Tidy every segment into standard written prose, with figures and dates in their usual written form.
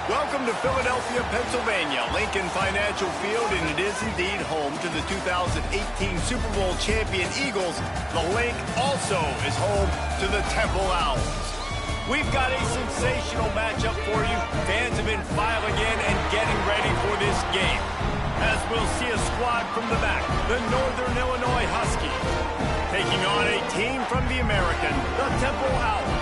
Welcome to Philadelphia, Pennsylvania, Lincoln Financial Field, and it is indeed home to the 2018 Super Bowl champion Eagles. The Link also is home to the Temple Owls. We've got a sensational matchup for you. Fans have been filing in and getting ready for this game. As we'll see a squad from the back, the Northern Illinois Huskies, taking on a team from the American, the Temple Owls.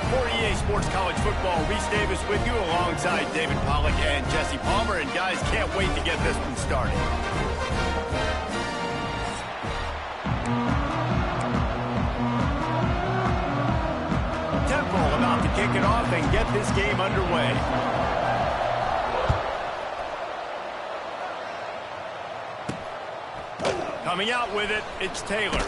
For EA Sports College Football, Reese Davis with you alongside David Pollack and Jesse Palmer. And guys, can't wait to get this one started. Temple about to kick it off and get this game underway. Coming out with it, it's Taylor.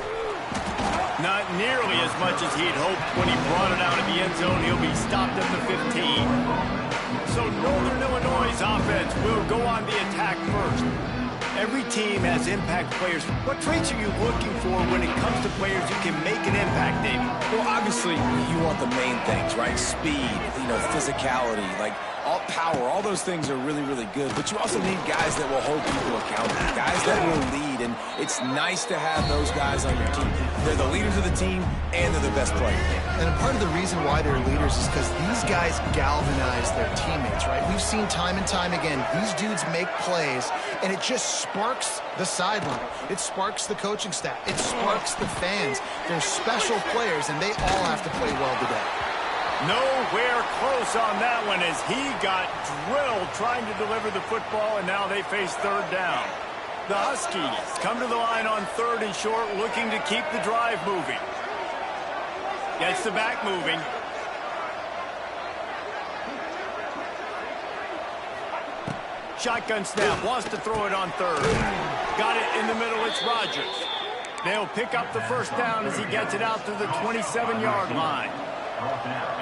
Not nearly as much as he'd hoped when he brought it out of the end zone. He'll be stopped at the 15. So Northern Illinois' offense will go on the attack first. Every team has impact players. What traits are you looking for when it comes to players who can make an impact, David? Well, obviously, you want the main things, right? Speed, physicality, like all power. All those things are really, really good. But you also need guys that will hold people accountable, guys that will lead. And it's nice to have those guys on your team. They're the leaders of the team, and they're the best players. And part of the reason why they're leaders is because these guys galvanize their teammates, right? We've seen time and time again, these dudes make plays, and it just sparks the sideline. It sparks the coaching staff. It sparks the fans. They're special players, and they all have to play well today. Nowhere close on that one as he got drilled trying to deliver the football, and now they face third down. The Huskies come to the line on third and short, looking to keep the drive moving. Gets the back moving. Shotgun snap, wants to throw it on third. Got it in the middle, it's Rodgers. They'll pick up the first down as he gets it out to the 27-yard line.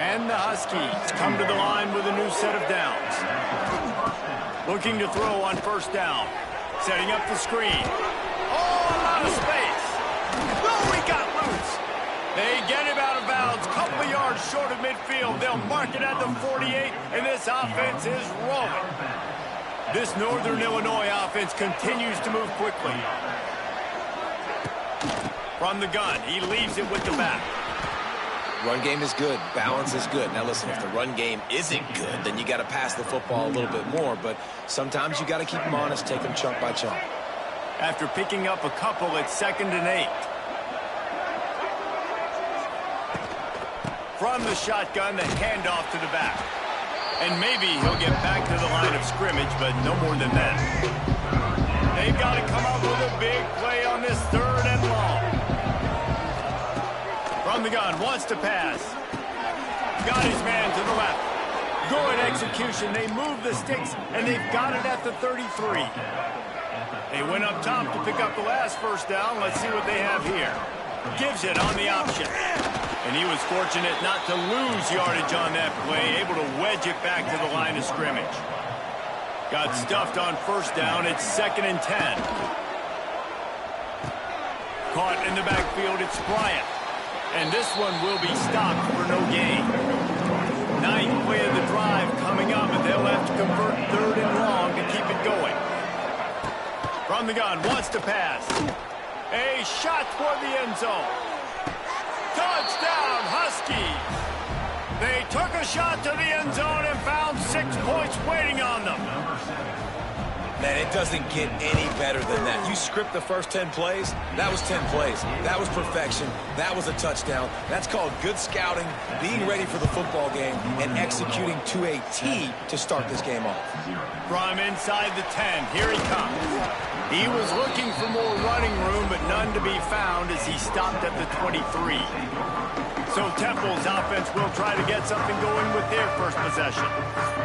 And the Huskies come to the line with a new set of downs. Looking to throw on first down. Setting up the screen. Oh, a lot of space. Oh, he got loose. They get him out of bounds. Couple of yards short of midfield. They'll mark it at the 48, and this offense is rolling. This Northern Illinois offense continues to move quickly. From the gun, he leaves it with the back. Run game is good. Balance is good. Now, listen, if the run game isn't good, then you got to pass the football a little bit more. But sometimes you got to keep them honest, take them chunk by chunk. After picking up a couple, it's 2nd and 8. From the shotgun, the handoff to the back. And maybe he'll get back to the line of scrimmage, but no more than that. They've got to come up with a big play on this third and long. From the gun, wants to pass. Got his man to the left. Good execution. They move the sticks, and they've got it at the 33. They went up top to pick up the last first down. Let's see what they have here. Gives it on the option. And he was fortunate not to lose yardage on that play, able to wedge it back to the line of scrimmage. Got stuffed on first down. It's 2nd and 10. Caught in the backfield, it's Bryant. And this one will be stopped for no gain. 9th play of the drive coming up, and they'll have to convert third and long to keep it going. From the gun, wants to pass. A shot toward the end zone. Touchdown, Huskies. They took a shot to the end zone and found 6 points waiting on them. Man, it doesn't get any better than that. You script the first 10 plays, that was 10 plays. That was perfection. That was a touchdown. That's called good scouting, being ready for the football game, and executing to a T to start this game off. From inside the 10, here he comes. He was looking for more running room, but none to be found as he stopped at the 23. So Temple's offense will try to get something going with their first possession.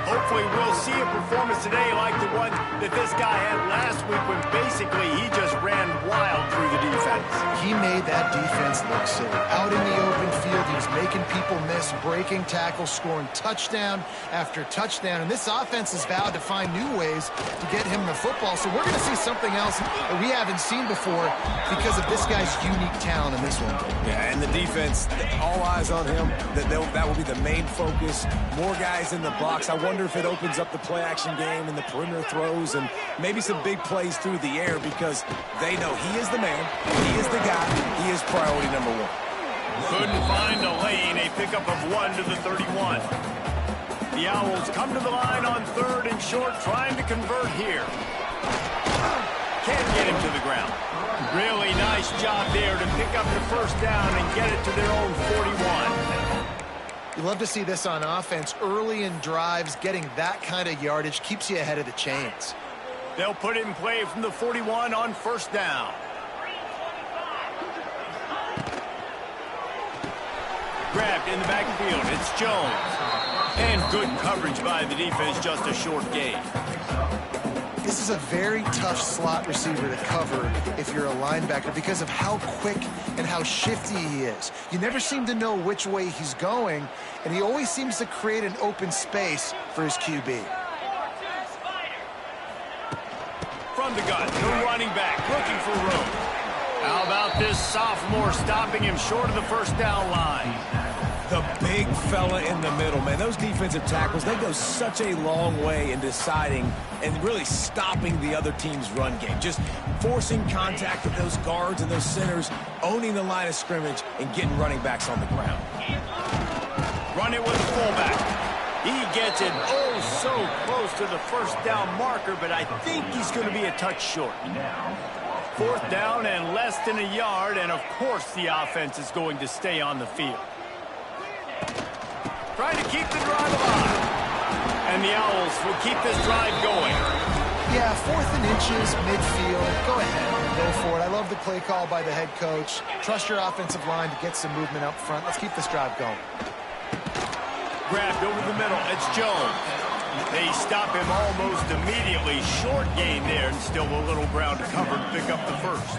Hopefully we'll see a performance today like the one that this guy had last week when basically he just ran wild through the defense. He made that defense look silly. Out in the open field, he was making people miss, breaking tackles, scoring touchdown after touchdown. And this offense has vowed to find finding new ways to get him the football. So we're going to see something else that we haven't seen before because of this guy's unique talent in this one. Yeah, and the defense, all eyes on him. That will be the main focus. More guys in the box. I wonder if it opens up the play-action game and the perimeter throws and maybe some big plays through the air because they know he is the man, he is the guy, he is priority number one. Couldn't find a lane, a pickup of 1 to the 31. The Owls come to the line on 3rd and short, trying to convert here. Can't get him to the ground. Really nice job there to pick up the first down and get it to their own 41. You love to see this on offense. Early in drives, getting that kind of yardage keeps you ahead of the chains. They'll put it in play from the 41 on 1st down. Grabbed in the backfield, it's Jones. And good coverage by the defense, just a short gain. This is a very tough slot receiver to cover if you're a linebacker because of how quick and how shifty he is. You never seem to know which way he's going, and he always seems to create an open space for his QB. From the gun, no running back, looking for room. How about this sophomore stopping him short of the first down line? The big fella in the middle, man. Those defensive tackles, they go such a long way in deciding and really stopping the other team's run game. Just forcing contact with those guards and those centers, owning the line of scrimmage, and getting running backs on the ground. Run it with the fullback. He gets it so close to the first down marker, but I think he's going to be a touch short. 4th down and less than a yard, and of course the offense is going to stay on the field. Trying to keep the drive alive. And the Owls will keep this drive going. Yeah, 4th and inches, midfield. Go ahead. Go for it. I love the play call by the head coach. Trust your offensive line to get some movement up front. Let's keep this drive going. Grabbed over the middle. It's Jones. They stop him almost immediately. Short gain there, and still a little ground to cover to pick up the first.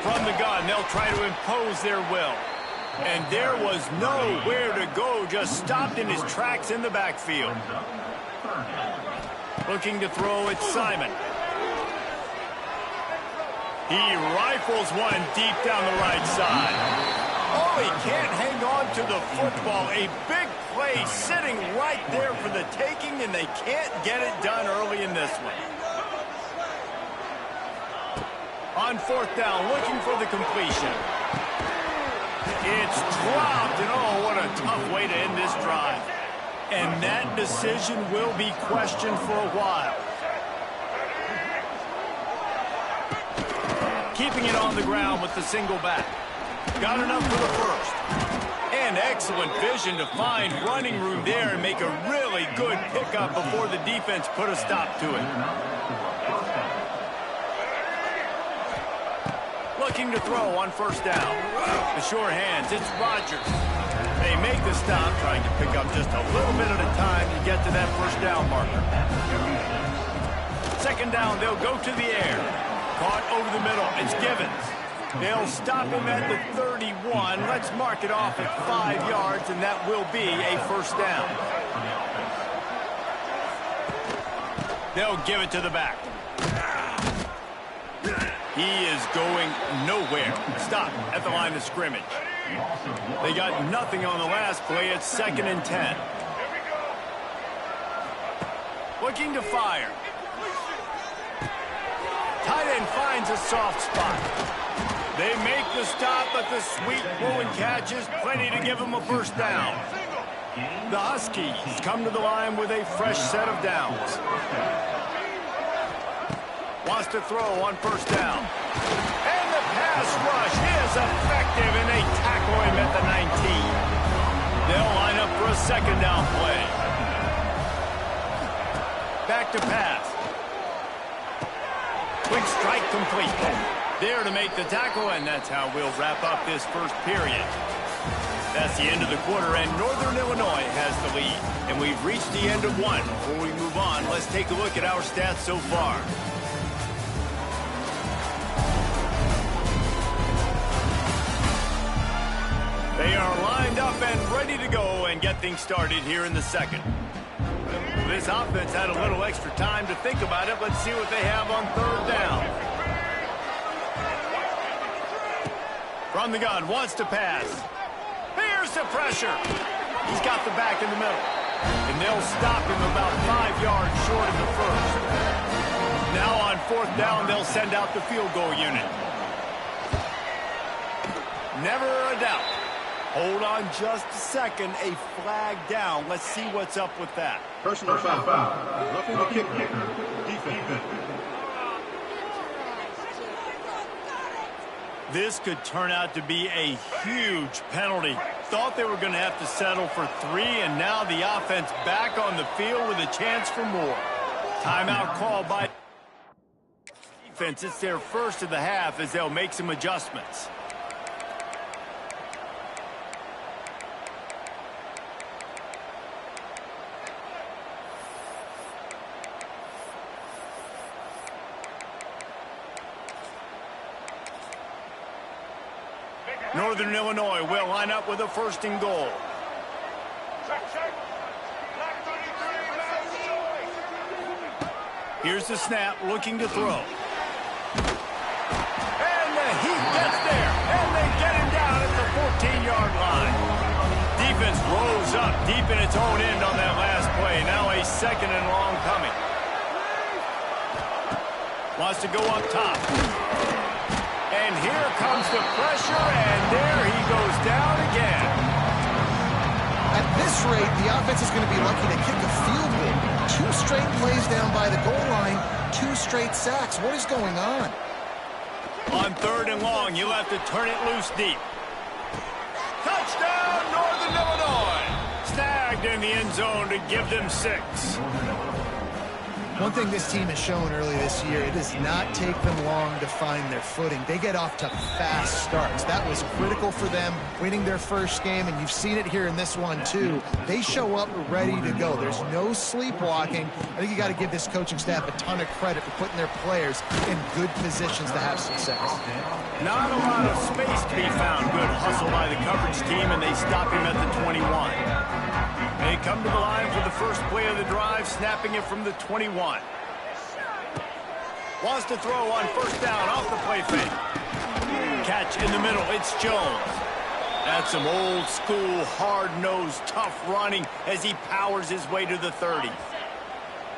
From the gun, they'll try to impose their will. And there was nowhere to go, just stopped in his tracks in the backfield. Looking to throw, it's Simon. He rifles one deep down the right side. Oh, he can't hang on to the football. A big play sitting right there for the taking, and they can't get it done early in this one. On 4th down, looking for the completion. It's dropped, and oh, what a tough way to end this drive. And that decision will be questioned for a while. Keeping it on the ground with the single back. Got enough for the first. And excellent vision to find running room there and make a really good pickup before the defense put a stop to it. Looking to throw on 1st down. The sure hands, it's Rodgers. They make the stop, trying to pick up just a little bit at a time to get to that first down marker. 2nd down, they'll go to the air. Caught over the middle, it's Givens. They'll stop him at the 31. Let's mark it off at 5 yards, and that will be a first down. They'll give it to the back. He is going nowhere. Stop at the line of scrimmage. They got nothing on the last play. It's 2nd and 10. Looking to fire. Tight end finds a soft spot. They make the stop, but the sweet throwing catch is plenty to give them a first down. The Huskies come to the line with a fresh set of downs. Wants to throw on 1st down. And the pass rush is effective, and they tackle him at the 19. They'll line up for a 2nd down play. Back to pass. Quick strike complete. There to make the tackle, and that's how we'll wrap up this first period. That's the end of the quarter, and Northern Illinois has the lead. And we've reached the end of one. Before we move on, let's take a look at our stats so far. They are lined up and ready to go and get things started here in the second. This offense had a little extra time to think about it. Let's see what they have on third down. From the gun, wants to pass. Here's the pressure. He's got the back in the middle. And they'll stop him about 5 yards short of the first. Now on fourth down, they'll send out the field goal unit. Never a doubt. Hold on just a second. A flag down. Let's see what's up with that. Personal foul. Roughing the kicker. Defense. This could turn out to be a huge penalty. Thought they were going to have to settle for 3, and now the offense back on the field with a chance for more. Timeout call by defense. It's their first of the half as they'll make some adjustments. Northern Illinois will line up with a first and goal. Here's the snap, looking to throw. And the heat gets there, and they get him down at the 14-yard line. Defense rose up deep in its own end on that last play. Now a second and long coming. Wants to go up top. And here comes the pressure, and there he goes down again. At this rate, the offense is going to be lucky to kick a field goal. 2 straight plays down by the goal line, 2 straight sacks. What is going on? On third and long, you'll have to turn it loose deep. Touchdown, Northern Illinois! Snagged in the end zone to give them 6. One thing this team has shown early this year, it does not take them long to find their footing. They get off to fast starts. That was critical for them winning their first game, and you've seen it here in this one too. They show up ready to go. There's no sleepwalking. I think you got to give this coaching staff a ton of credit for putting their players in good positions to have success. Not a lot of space to be found. Good hustle by the coverage team, and they stop him at the 21. They come to the line for the first play of the drive, snapping it from the 21. Wants to throw on first down off the play fake. Catch in the middle, it's Jones. That's some old school, hard-nosed, tough running as he powers his way to the 30.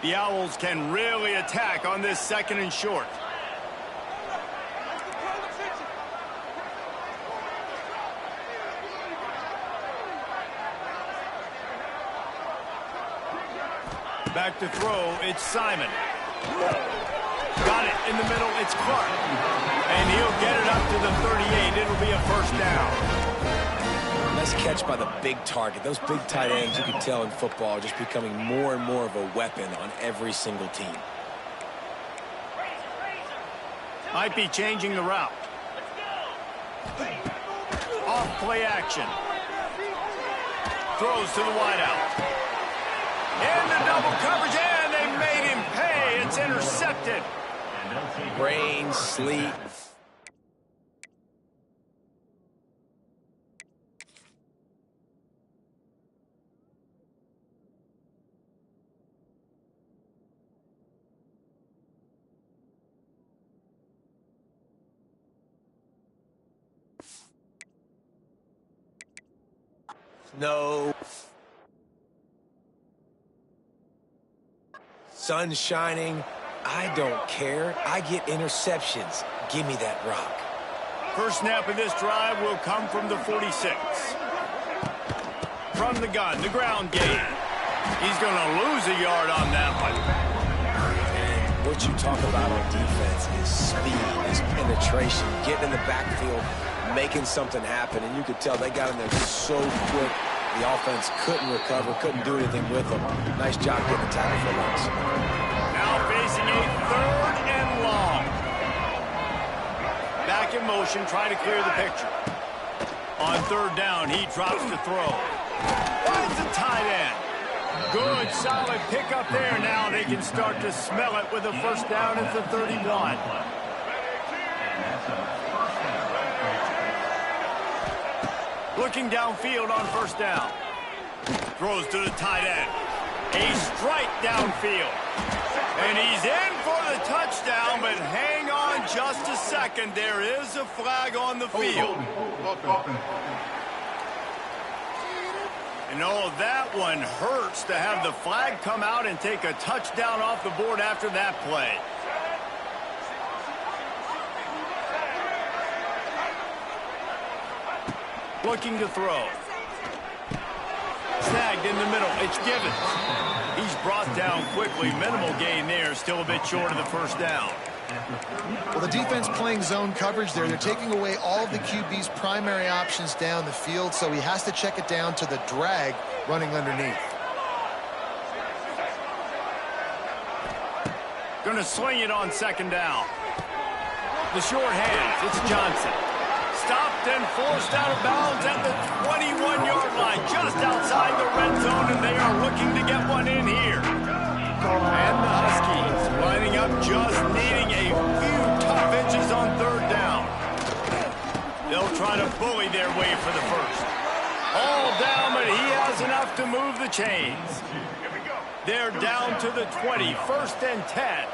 The Owls can really attack on this second and short. Back to throw, it's Simon. Got it in the middle, it's Clark. And he'll get it up to the 38. It'll be a first down. Nice catch by the big target. Those big tight ends, you can tell in football, are just becoming more and more of a weapon on every single team. Might be changing the route. Off play action. Throws to the wideout. And the double coverage, and they made him pay. It's intercepted. Rain, sleet. No. Sun shining. I don't care. I get interceptions. Give me that rock. First snap of this drive will come from the 46. From the gun, the ground game. He's going to lose a yard on that one. And what you talk about on defense is speed, is penetration, getting in the backfield, making something happen. And you could tell they got in there so quick. The offense couldn't recover, couldn't do anything with them. Nice job getting the tackle for loss. Now facing a third and long. Back in motion, trying to clear the picture. On third down, he drops to throw. Finds the tight end. Good, solid pickup there. Now they can start to smell it with a first down at the 31. Looking downfield on first down. Throws to the tight end. A strike downfield. And he's in for the touchdown, but hang on just a second. There is a flag on the field. And oh, that one hurts to have the flag come out and take a touchdown off the board after that play. Looking to throw. Snagged in the middle. It's Givens. He's brought down quickly. Minimal gain there. Still a bit short of the first down. Well, the defense playing zone coverage there. They're taking away all of the QB's primary options down the field, so he has to check it down to the drag running underneath. Going to sling it on second down. The short hands. It's Johnson. Stopped and forced out of bounds at the 21-yard line, just outside the red zone, and they are looking to get one in here. And the Huskies lining up, just needing a few tough inches on third down. They'll try to bully their way for the first. All down, but he has enough to move the chains. They're down to the 20, 1st and 10.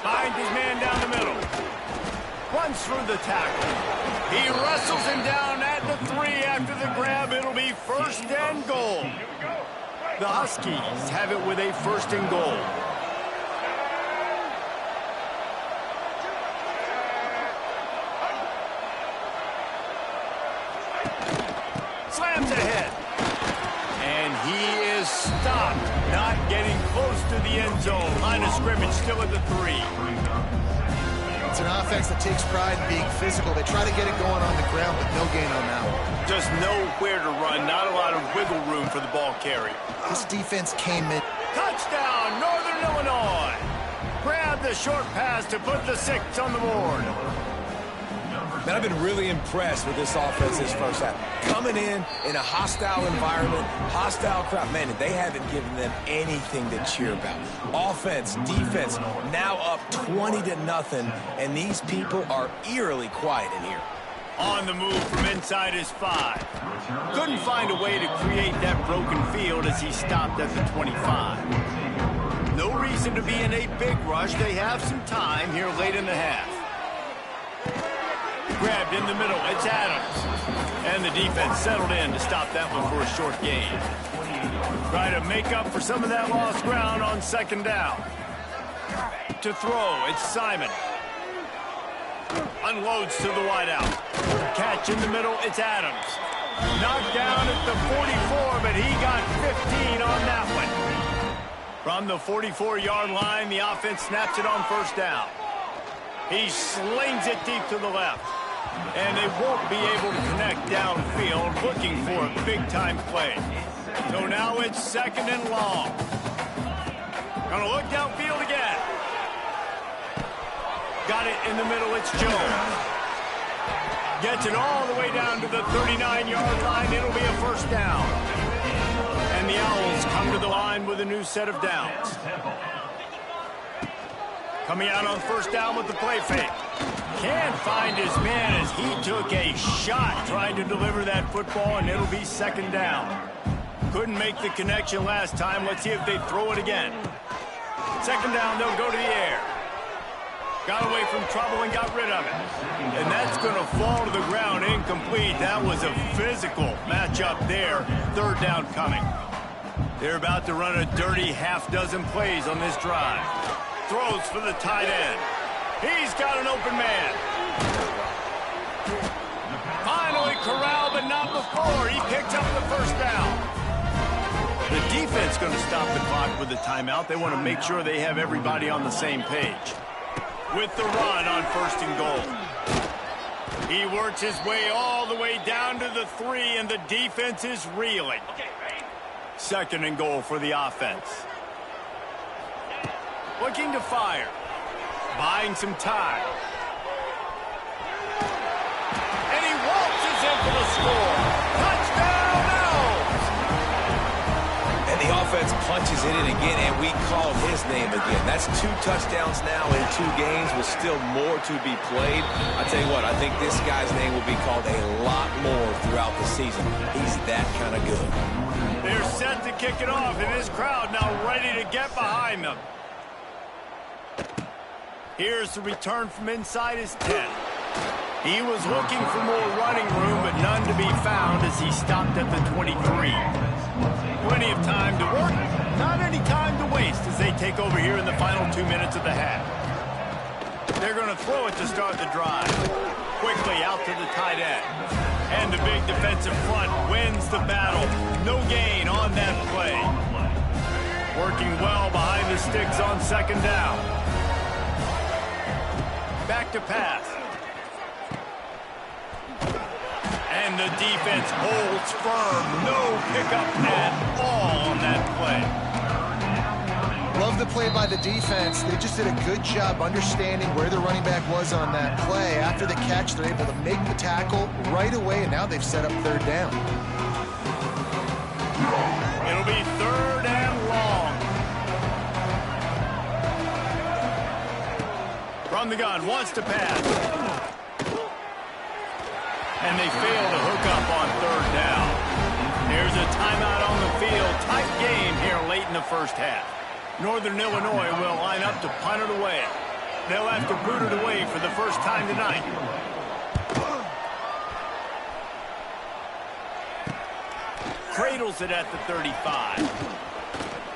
Finds his man down the middle. Runs through the tackle. He wrestles him down at the 3 after the grab. It'll be 1st and goal. The Huskies have it with a 1st and goal. Slams ahead. And he is stopped. Not getting close to the end zone. Line of scrimmage still at the 3. It's an offense that takes pride in being physical. They try to get it going on the ground, but no gain on that one. Just nowhere to run. Not a lot of wiggle room for the ball carry. This defense came in. Touchdown, Northern Illinois. Grab the short pass to put the 6 on the board. Man, I've been really impressed with this offense this first half. Coming in a hostile environment, hostile crowd. Man, they haven't given them anything to cheer about. Offense, defense, now up 20-0, and these people are eerily quiet in here. On the move from inside his 5. Couldn't find a way to create that broken field as he stopped at the 25. No reason to be in a big rush. They have some time here late in the half. Grabbed in the middle, it's Adams. And the defense settled in to stop that one for a short gain. Try to make up for some of that lost ground on second down. To throw, it's Simon. Unloads to the wideout. Catch in the middle, it's Adams. Knocked down at the 44, but he got 15 on that one. From the 44-yard line, the offense snaps it on first down. He slings it deep to the left. And they won't be able to connect downfield, looking for a big-time play. So now it's 2nd and long. Gonna look downfield again. Got it in the middle, it's Jones. Gets it all the way down to the 39-yard line. It'll be a first down. And the Owls come to the line with a new set of downs. Coming out on first down with the play fake. Can't find his man as he took a shot trying to deliver that football, and it'll be 2nd down. Couldn't make the connection last time. Let's see if they throw it again. 2nd down, they'll go to the air. Got away from trouble and got rid of it. And that's going to fall to the ground incomplete. That was a physical matchup there. 3rd down coming. They're about to run a dirty half-dozen plays on this drive. Throws for the tight end. He's got an open man. Finally corralled, but not before. He picks up the first down. The defense going to stop the clock with the timeout. They want to make sure they have everybody on the same page. With the run on 1st and goal. He works his way all the way down to the 3, and the defense is reeling. 2nd and goal for the offense. Looking to fire. Buying some time. And he waltzes in for the score. Touchdown, Owls! And the defense punches it in again, and we call his name again. That's 2 touchdowns now in 2 games with still more to be played. I tell you what, I think this guy's name will be called a lot more throughout the season. He's that kind of good. They're set to kick it off, and this crowd now ready to get behind them. Here's the return from inside his 10. He was looking for more running room, but none to be found as he stopped at the 23. Plenty of time to work, not any time to waste as they take over here in the final 2 minutes of the half. They're going to throw it to start the drive. Quickly out to the tight end. And the big defensive front wins the battle. No gain on that play. Working well behind the sticks on second down. Back to pass. And the defense holds firm. No pickup at all on that play. Love the play by the defense. They just did a good job understanding where the running back was on that play. After the catch, they're able to make the tackle right away, and now they've set up third down. It'll be third and long. From the gun, wants to pass. And they fail to hook up on third down. There's a timeout on the field. Tight game here late in the first half. Northern Illinois will line up to punt it away. They'll have to boot it away for the first time tonight. Cradles it at the 35.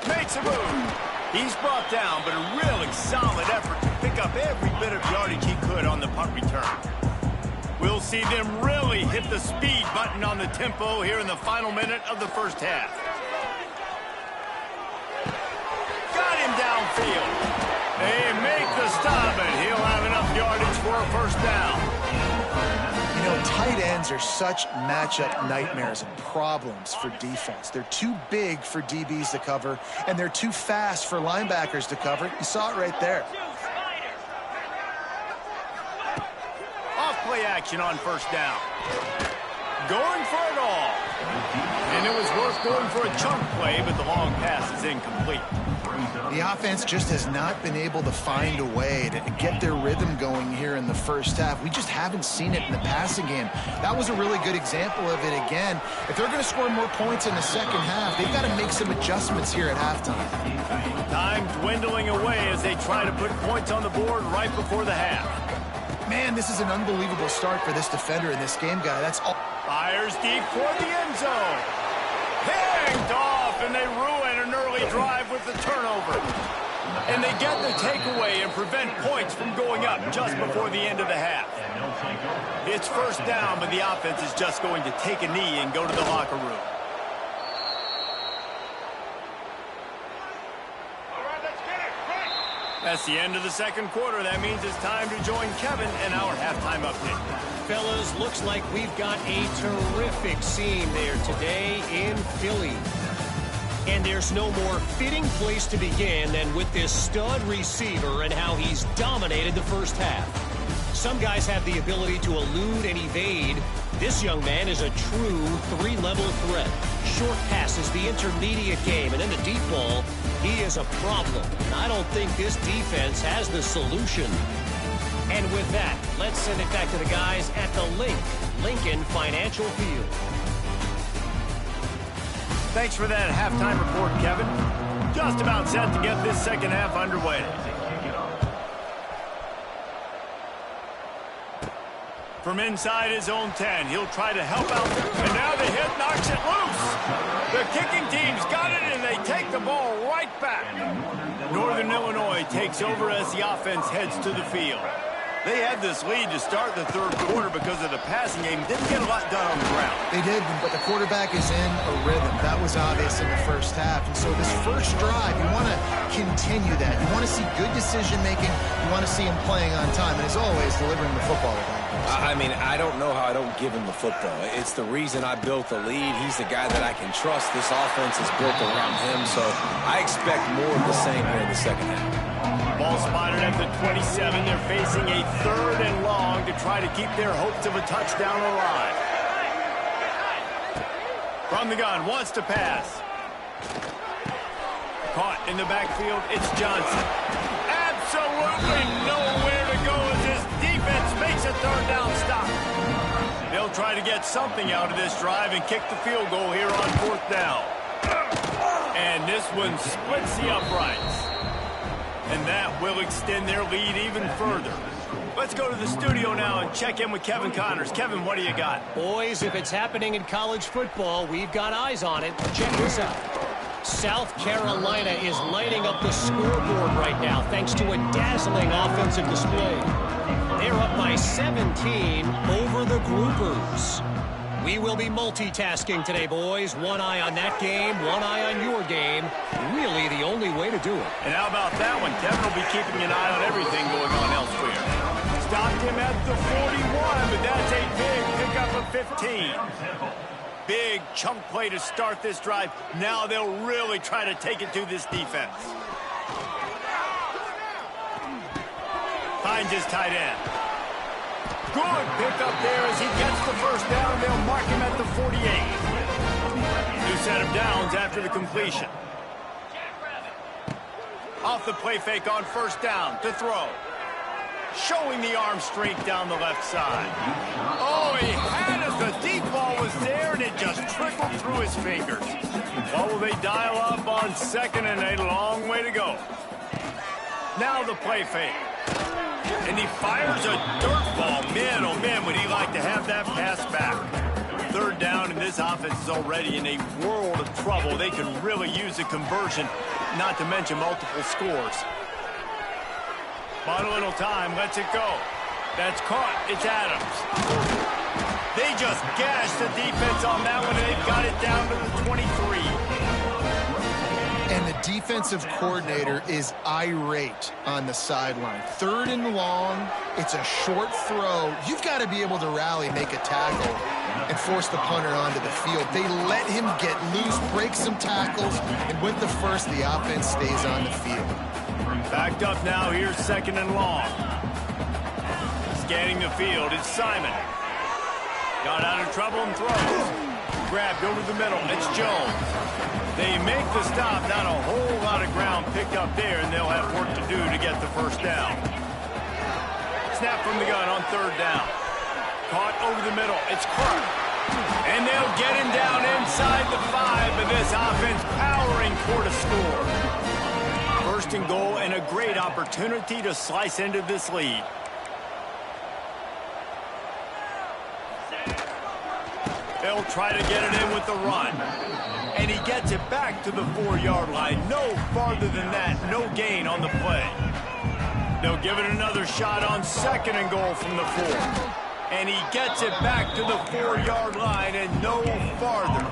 Makes a move. He's brought down, but a really solid effort to pick up every bit of yardage he could on the punt return. We'll see them really hit the speed button on the tempo here in the final minute of the first half. Got him downfield. They make the stop, and he'll have enough yardage for a first down. You know, tight ends are such matchup nightmares and problems for defense. They're too big for DBs to cover, and they're too fast for linebackers to cover. You saw it right there. Play action on first down. Going for it all. And it was worth going for a chunk play, but the long pass is incomplete. The offense just has not been able to find a way to get their rhythm going here in the first half. We just haven't seen it in the passing game. That was a really good example of it again. If they're going to score more points in the second half, they've got to make some adjustments here at halftime. Time dwindling away as they try to put points on the board right before the half. Man, this is an unbelievable start for this defender in this game, guy. That's all. Fires deep toward the end zone. Picked off, and they ruin an early drive with the turnover. And they get the takeaway and prevent points from going up just before the end of the half. It's first down, but the offense is just going to take a knee and go to the locker room. That's the end of the second quarter. That means it's time to join Kevin and our halftime update. Fellas, looks like we've got a terrific scene there today in Philly. And there's no more fitting place to begin than with this stud receiver and how he's dominated the first half. Some guys have the ability to elude and evade. This young man is a true three-level threat. Short passes, the intermediate game, and in the deep ball, he is a problem. And I don't think this defense has the solution. And with that, let's send it back to the guys at the Lincoln Financial Field. Thanks for that halftime report, Kevin. Just about set to get this second half underway. From inside his own 10, he'll try to help out. And now the hit knocks it loose. The kicking team's got it, and they take the ball right back. Northern Illinois takes over as the offense heads to the field. They had this lead to start the third quarter because of the passing game. Didn't get a lot done on the ground. They did, but the quarterback is in a rhythm. That was obvious in the first half. And so this first drive, you want to continue that. You want to see good decision-making. You want to see him playing on time. And as always, delivering the football. I mean, I don't know how I don't give him the football. It's the reason I built the lead. He's the guy that I can trust. This offense is built around him, so I expect more of the same here in the second half. Ball spotted at the 27. They're facing a third and long to try to keep their hopes of a touchdown alive. From the gun, wants to pass. Caught in the backfield, it's Johnson. Absolutely nowhere to go as this defense makes a third down stop. They'll try to get something out of this drive and kick the field goal here on fourth down. And this one splits the uprights. And that will extend their lead even further. Let's go to the studio now and check in with Kevin Connors. Kevin, what do you got? Boys, if it's happening in college football, we've got eyes on it. Check this out. South Carolina is lighting up the scoreboard right now thanks to a dazzling offensive display. They're up by 17 over the Groupers. We will be multitasking today, boys. One eye on that game, one eye on your game. Really the only way to do it. And how about that one? Kevin will be keeping an eye on everything going on elsewhere. Stopped him at the 41, but that's a big pickup of 15. Big chunk play to start this drive. Now they'll really try to take it to this defense. Finds his tight end. Good pickup there as he gets the first down. They'll mark him at the 48. New set of downs after the completion. Off the play fake on first down to throw. Showing the arm strength down the left side. Oh, he had it. The deep ball was there, and it just trickled through his fingers. What will they dial up on second and a long way to go? Now the play fake. And he fires a dirt ball. Man, oh man, would he like to have that pass back. Third down, and this offense is already in a world of trouble. They could really use a conversion, not to mention multiple scores. Bought a little time, lets it go. That's caught. It's Adams. They just gashed the defense on that one, and they've got it down to the 23. And the defensive coordinator is irate on the sideline. Third and long, it's a short throw. You've got to be able to rally, make a tackle, and force the punter onto the field. They let him get loose, break some tackles, and with the first, the offense stays on the field. Backed up now, here's second and long. Scanning the field, it's Simon. Got out of trouble and throws. Grabbed over the middle, it's Jones. They make the stop, not a whole lot of ground picked up there, and they'll have work to do to get the first down. Snap from the gun on third down. Caught over the middle, it's Clark. And they'll get him down inside the 5, but this offense powering toward a score. First and goal, and a great opportunity to slice into this lead. They'll try to get it in with the run. And he gets it back to the 4-yard line. No farther than that, no gain on the play. They'll give it another shot on second and goal from the 4. And he gets it back to the 4-yard line and no farther.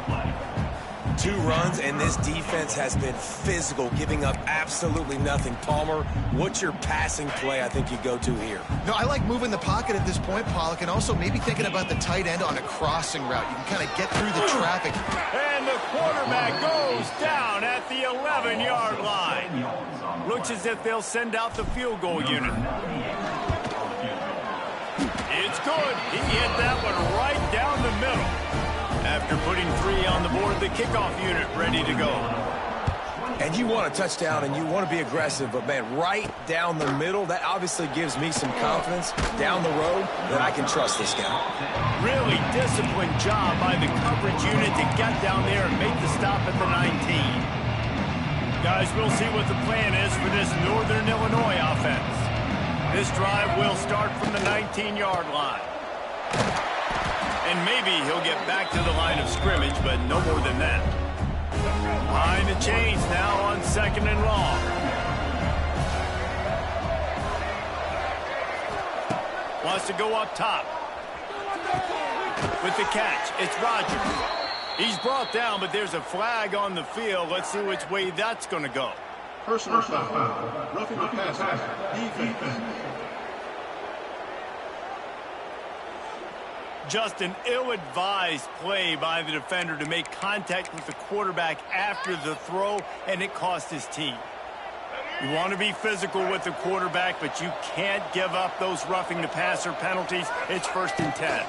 2 runs, and this defense has been physical, giving up absolutely nothing. Palmer, what's your passing play I think you go to here? No, I like moving the pocket at this point, Pollock, and also maybe thinking about the tight end on a crossing route. You can kind of get through the traffic. And the quarterback goes down at the 11-yard line. Looks as if they'll send out the field goal unit. It's good. He hit that one right down the middle. After putting 3 on the board, the kickoff unit ready to go. And you want a touchdown, and you want to be aggressive, but, man, right down the middle, that obviously gives me some confidence down the road that I can trust this guy. Really disciplined job by the coverage unit to get down there and make the stop at the 19. Guys, we'll see what the plan is for this Northern Illinois offense. This drive will start from the 19-yard line. And maybe he'll get back to the line of scrimmage, but no more than that. Behind the chains now on second and long. Wants to go up top. With the catch, it's Rogers. He's brought down, but there's a flag on the field. Let's see which way that's going to go. Personal foul. Roughing the passer. Defense. Just an ill-advised play by the defender to make contact with the quarterback after the throw, and it cost his team. You want to be physical with the quarterback, but you can't give up those roughing the passer penalties. It's 1st and 10.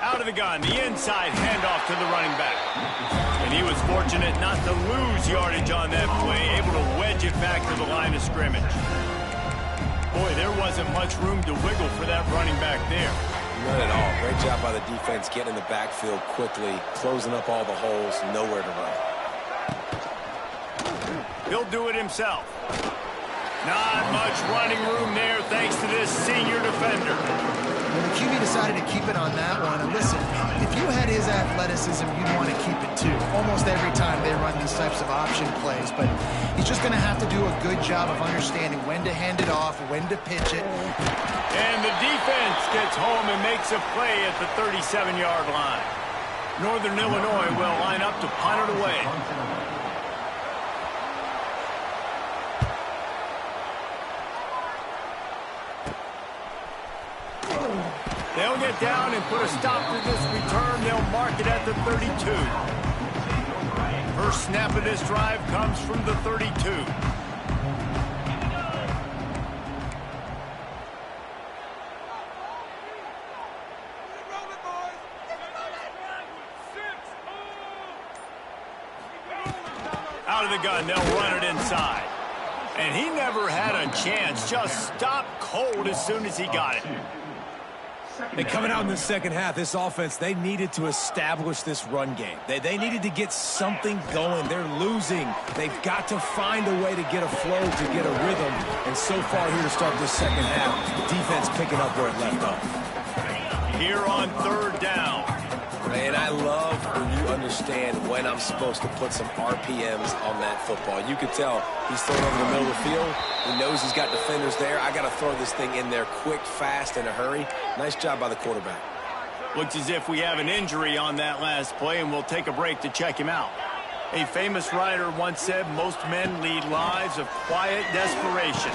Out of the gun, the inside handoff to the running back. And he was fortunate not to lose yardage on that play, able to wedge it back to the line of scrimmage. Boy, there wasn't much room to wiggle for that running back there. None at all. Great job by the defense getting in the backfield quickly, closing up all the holes, nowhere to run. He'll do it himself. Not much running room there thanks to this senior defender. Well, the QB decided to keep it on that one. And listen, if you had his athleticism, you'd want to keep it too. Almost every time they run these types of option plays. But he's just going to have to do a good job of understanding when to hand it off, when to pitch it. And the defense gets home and makes a play at the 37-yard line. Northern Illinois will line up to punt it away. They'll get down and put a stop to this return. They'll mark it at the 32. First snap of this drive comes from the 32. Out of the gun, they'll run it inside. And he never had a chance, just stopped cold as soon as he got it. And coming out in the second half, this offense, they needed to establish this run game. They needed to get something going. They're losing. They've got to find a way to get a flow, to get a rhythm. And so far here to start this second half, defense picking up where it left off. Here on third down. And I love when you understand when I'm supposed to put some RPMs on that football. You could tell he's throwing over the middle of the field. He knows he's got defenders there. I got to throw this thing in there quick, fast, in a hurry. Nice job by the quarterback. Looks as if we have an injury on that last play, and we'll take a break to check him out. A famous writer once said, most men lead lives of quiet desperation.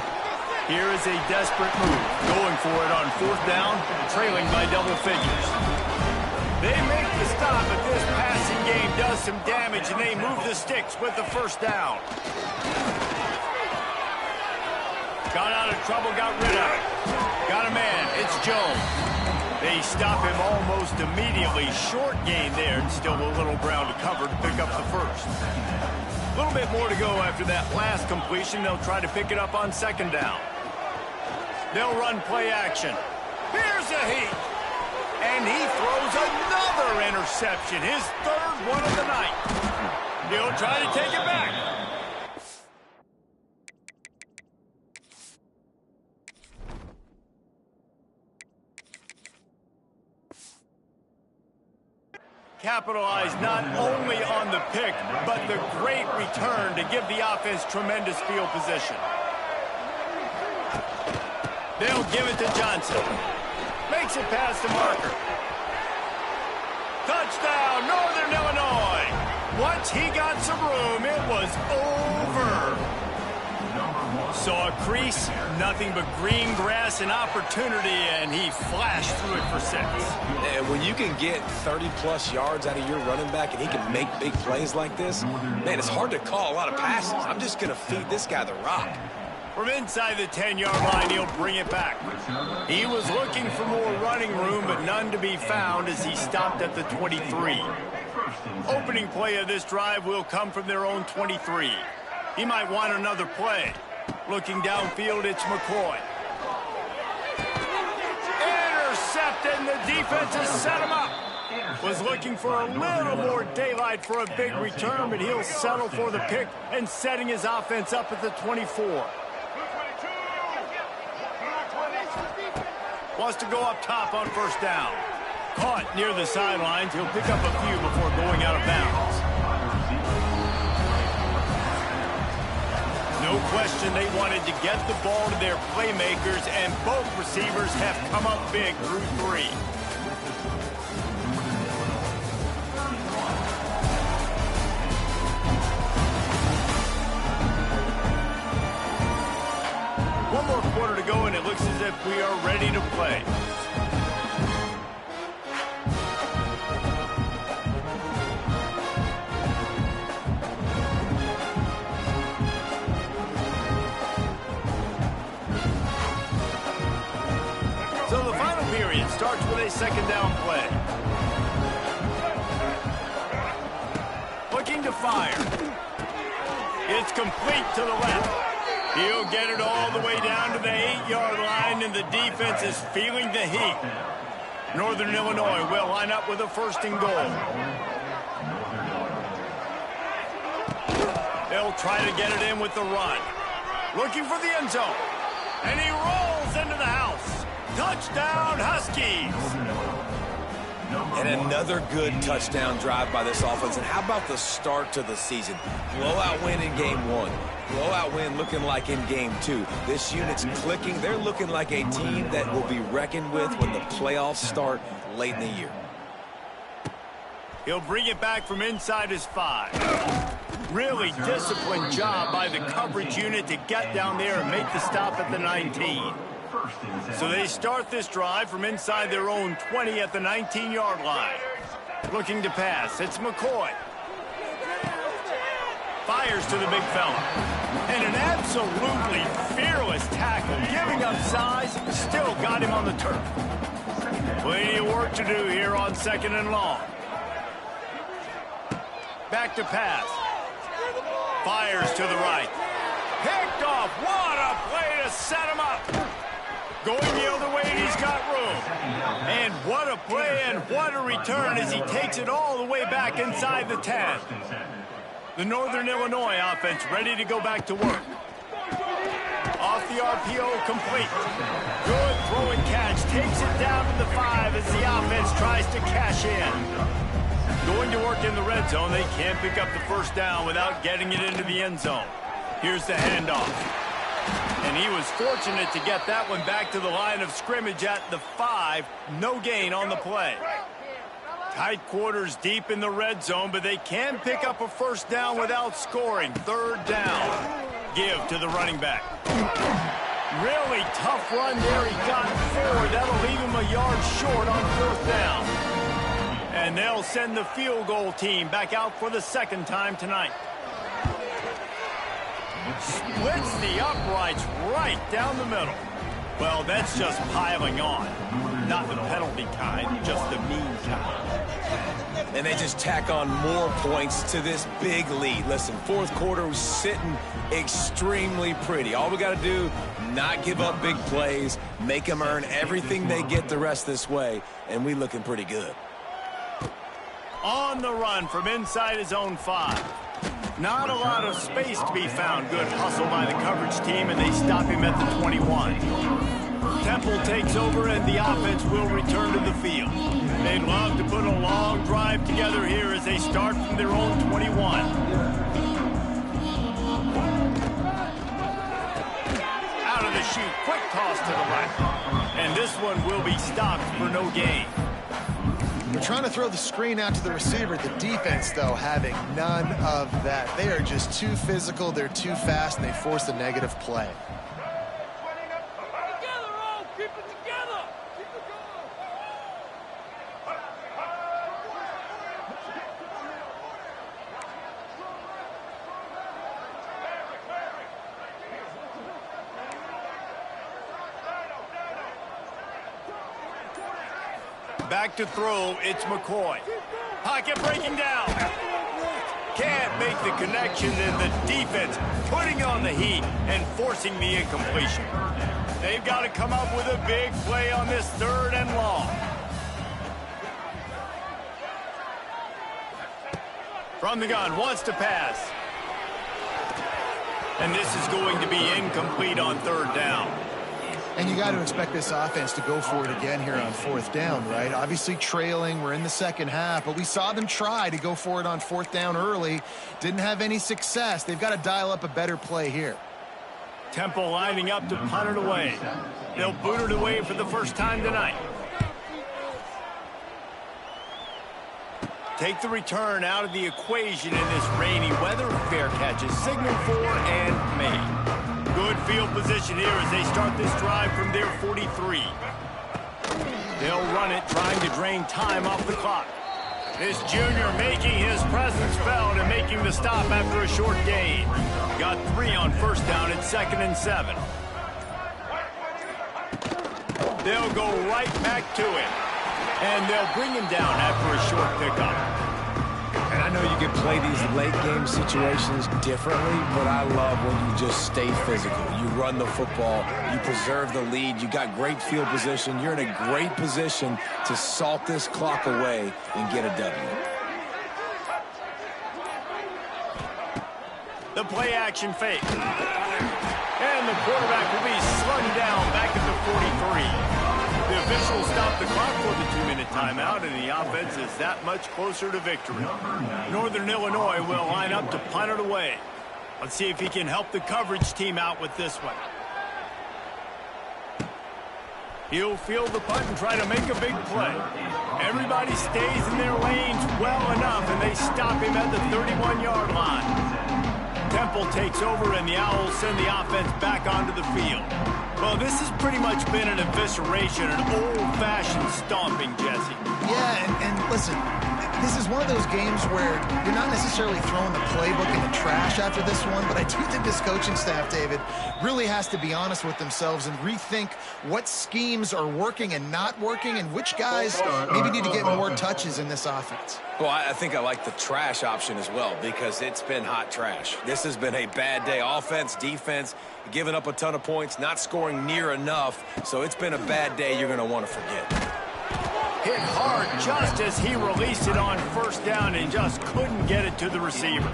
Here is a desperate move, going for it on fourth down, trailing by double figures. They make the stop, but this passing game does some damage, and they move the sticks with the first down. Got out of trouble, got rid of it. Got a man, it's Jones. They stop him almost immediately. Short gain there, and still a little ground to cover to pick up the first. A little bit more to go after that last completion. They'll try to pick it up on second down. They'll run play action. Here's a heat. And he throws another interception, his third one of the night. He'll try to take it back. Capitalize not only on the pick, but the great return to give the offense tremendous field position. They'll give it to Johnson. Makes it past the marker. Touchdown, Northern Illinois. Once he got some room, it was over. Saw a crease, nothing but green grass and opportunity, and he flashed through it for 6. And when you can get 30-plus yards out of your running back and he can make big plays like this, man, it's hard to call a lot of passes. I'm just going to feed this guy the rock. From inside the 10-yard line, he'll bring it back. He was looking for more running room, but none to be found as he stopped at the 23. Opening play of this drive will come from their own 23. He might want another play. Looking downfield, it's McCoy. Intercepted, and the defense has set him up. Was looking for a little more daylight for a big return, but he'll settle for the pick and setting his offense up at the 24. Wants to go up top on first down. Caught near the sidelines. He'll pick up a few before going out of bounds. No question they wanted to get the ball to their playmakers, and both receivers have come up big through 3. One more quarter to go, and it looks as if we are ready to play. So the final period starts with a second down play. fire. It's complete to the left. He'll get it all the way down to the 8-yard line, and the defense is feeling the heat. Northern Illinois will line up with a 1st and goal. They'll try to get it in with the run. Looking for the end zone. And he rolls into the house. Touchdown, Huskies. And another good touchdown drive by this offense. And how about the start to the season? Blowout win in game 1. Blowout win looking like in game 2. This unit's clicking. They're looking like a team that will be reckoned with when the playoffs start late in the year. He'll bring it back from inside his 5. Really disciplined job by the coverage unit to get down there and make the stop at the 19. So they start this drive from inside their own 20 at the 19-yard line. Looking to pass. It's McCoy. Fires to the big fella. And an absolutely fearless tackle. Giving up size, still got him on the turf. Plenty of work to do here on 2nd and long. Back to pass. Fires to the right. Picked off. What a play to set him up. Going the other way, and he's got room. And what a play and what a return as he takes it all the way back inside the 10. The Northern Illinois offense ready to go back to work. Off the RPO, complete. Good throw and catch. Takes it down to the 5 as the offense tries to cash in. Going to work in the red zone. They can't pick up the 1st down without getting it into the end zone. Here's the handoff. And he was fortunate to get that one back to the line of scrimmage at the 5. No gain on the play. Tight quarters deep in the red zone, but they can pick up a 1st down without scoring. 3rd down. Give to the running back. Really tough run there. He got 4. That'll leave him a yard short on 4th down. And they'll send the field goal team back out for the 2nd time tonight. Splits the uprights right down the middle. Well, that's just piling on. Not the penalty kind, just the mean kind. And they just tack on more points to this big lead. Listen, 4th quarter was sitting extremely pretty. All we got to do, not give up big plays, make them earn everything they get the rest this way, and we looking pretty good. On the run from inside his own 5. Not a lot of space to be found. Good hustle by the coverage team, and they stop him at the 21. Temple takes over, and the offense will return to the field. They'd love to put a long drive together here as they start from their own 21. Out of the chute, quick toss to the left. And this one will be stopped for no gain. They're trying to throw the screen out to the receiver. The defense, though, having none of that. They are just too physical. They're too fast, and they force a negative play. Back to throw, it's McCoy. Pocket breaking down. Can't make the connection, and the defense putting on the heat and forcing the incompletion. They've got to come up with a big play on this 3rd and long. From the gun, wants to pass. And this is going to be incomplete on 3rd down. And you got to expect this offense to go for it again here on 4th down, right? Obviously trailing, we're in the 2nd half, but we saw them try to go for it on 4th down early. Didn't have any success. They've got to dial up a better play here. Temple lining up to punt it away. They'll boot it away for the 1st time tonight. Take the return out of the equation in this rainy weather. Fair catches signaled for and made. Good field position here as they start this drive from their 43. They'll run it, trying to drain time off the clock. This junior making his presence felt and making the stop after a short gain. Got 3 on 1st down at 2nd and 7. They'll go right back to him. And they'll bring him down after a short pickup. And I know you can play these late game situations differently, but I love when you just stay physical. You run the football, you preserve the lead, you got great field position, you're in a great position to salt this clock away and get a W. The play action fake. And the quarterback will be slung down back at the 43. The officials stop the clock for the 2-minute timeout, and the offense is that much closer to victory. Northern Illinois will line up to punt it away. Let's see if he can help the coverage team out with this one. He'll field the punt and try to make a big play. Everybody stays in their lanes well enough, and they stop him at the 31-yard line. Temple takes over, and the Owls send the offense back onto the field. Well, this has pretty much been an evisceration, an old-fashioned stomping, Jesse. Yeah, and listen, this is one of those games where you're not necessarily throwing the playbook in the trash after this one, but I do think this coaching staff, David, really has to be honest with themselves and rethink what schemes are working and not working and which guys maybe need to get more touches in this offense. Well, I think I like the trash option as well because it's been hot trash. This has been a bad day. Offense, defense, giving up a ton of points, not scoring near enough. So it's been a bad day you're going to want to forget. Hit hard just as he released it on first down and just couldn't get it to the receiver.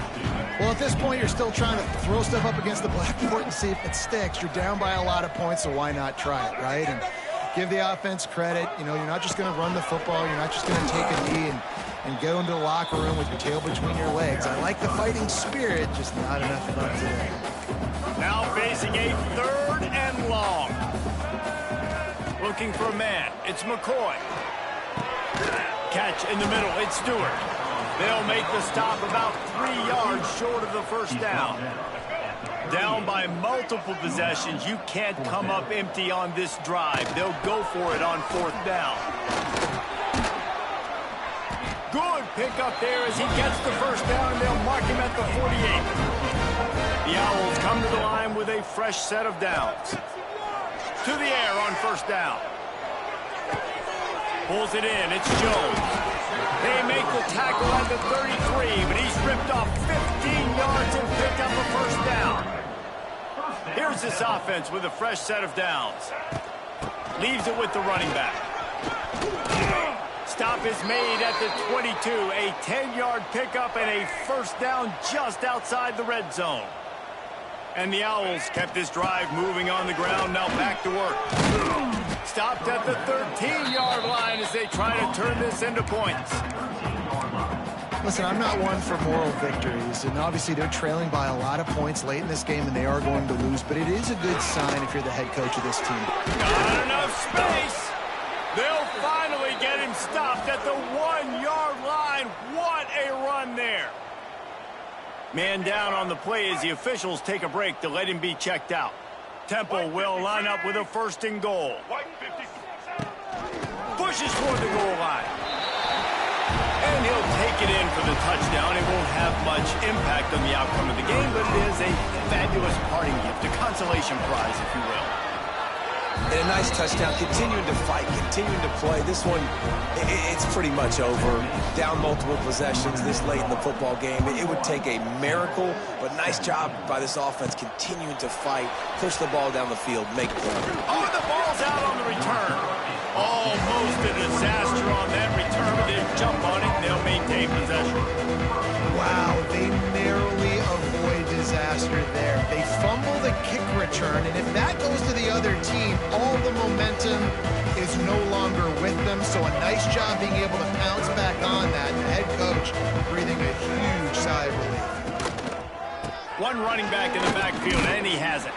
Well, at this point, you're still trying to throw stuff up against the blackboard and see if it sticks. You're down by a lot of points, so why not try it, right? And give the offense credit. You know, you're not just going to run the football. You're not just going to take a knee and go into the locker room with your tail between your legs. I like the fighting spirit, just not enough fun today. Now facing a 3rd and long. Looking for a man. It's McCoy. Catch in the middle. It's Stewart. They'll make the stop about 3 yards short of the first down. Down by multiple possessions. You can't come up empty on this drive. They'll go for it on 4th down. Good pickup there as he gets the first down, and they'll mark him at the 48. The Owls come to the line with a fresh set of downs. To the air on first down. Pulls it in. It's Jones. They make the tackle at the 33, but he's ripped off 15 yards and picked up a first down. Here's this offense with a fresh set of downs. Leaves it with the running back. Stop is made at the 22. A 10-yard pickup and a first down just outside the red zone. And the Owls kept this drive moving on the ground. Now back to work. Stopped at the 13-yard line as they try to turn this into points. Listen, I'm not one for moral victories, and obviously they're trailing by a lot of points late in this game, and they are going to lose, but it is a good sign if you're the head coach of this team. Got enough space. They'll finally get him stopped at the 1-yard line. What a run there. Man down on the play as the officials take a break to let him be checked out. Temple will line up with a 1st and goal. Pushes toward the goal line. And he'll take it in for the touchdown. It won't have much impact on the outcome of the game, but it is a fabulous parting gift, a consolation prize, if you will. And a nice touchdown, continuing to fight, continuing to play. This one, it's pretty much over. Down multiple possessions this late in the football game. It would take a miracle, but nice job by this offense continuing to fight, push the ball down the field, make play. Oh, the ball's out on the return. Almost a disaster on that return, but they'll jump on it and they'll maintain possession. Wow, they narrowly avoid disaster there. They fumble the kick return, and if that goes to the other team, all the momentum is no longer with them. So a nice job being able to pounce back on that. The head coach breathing a huge sigh of relief. One running back in the backfield, and he has it.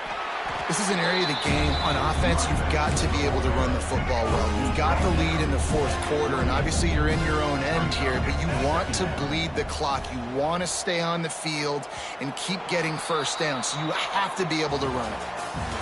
This is an area of the game. On offense, you've got to be able to run the football well. You've got the lead in the 4th quarter, and obviously you're in your own end here, but you want to bleed the clock. You want to stay on the field and keep getting first down, so you have to be able to run it.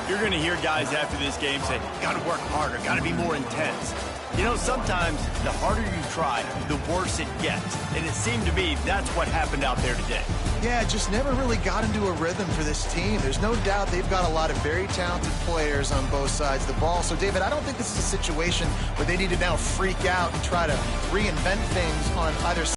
You're going to hear guys after this game say, got to work harder, got to be more intense. You know, sometimes the harder you try, the worse it gets. And it seemed to be that's what happened out there today. Yeah, it just never really got into a rhythm for this team. There's no doubt they've got a lot of very talented players on both sides of the ball. So, David, I don't think this is a situation where they need to now freak out and try to reinvent things on either side.